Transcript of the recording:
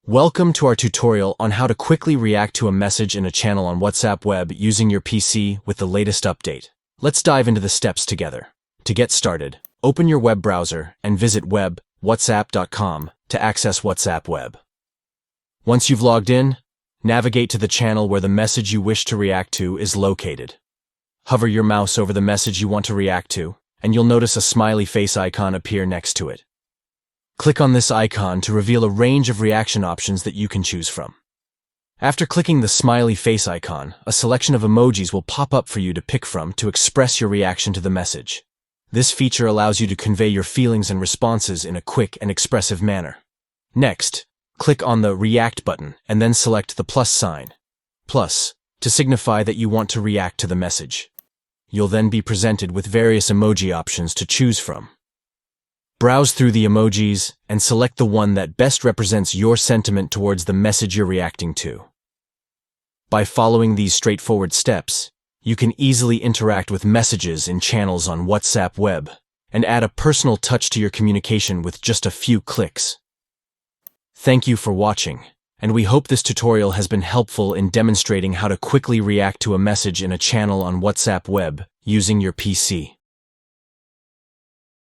Welcome to our tutorial on how to quickly react to a message in a channel on WhatsApp Web using your PC with the latest update. Let's dive into the steps together. To get started, open your web browser and visit www.whatsapp.com to access WhatsApp Web. Once you've logged in, navigate to the channel where the message you wish to react to is located. Hover your mouse over the message you want to react to, and you'll notice a smiley face icon appear next to it. Click on this icon to reveal a range of reaction options that you can choose from. After clicking the smiley face icon, a selection of emojis will pop up for you to pick from to express your reaction to the message. This feature allows you to convey your feelings and responses in a quick and expressive manner. Next, click on the React button and then select the plus sign, plus, to signify that you want to react to the message. You'll then be presented with various emoji options to choose from. Browse through the emojis and select the one that best represents your sentiment towards the message you're reacting to. By following these straightforward steps, you can easily interact with messages in channels on WhatsApp Web and add a personal touch to your communication with just a few clicks. Thank you for watching, and we hope this tutorial has been helpful in demonstrating how to quickly react to a message in a channel on WhatsApp Web using your PC.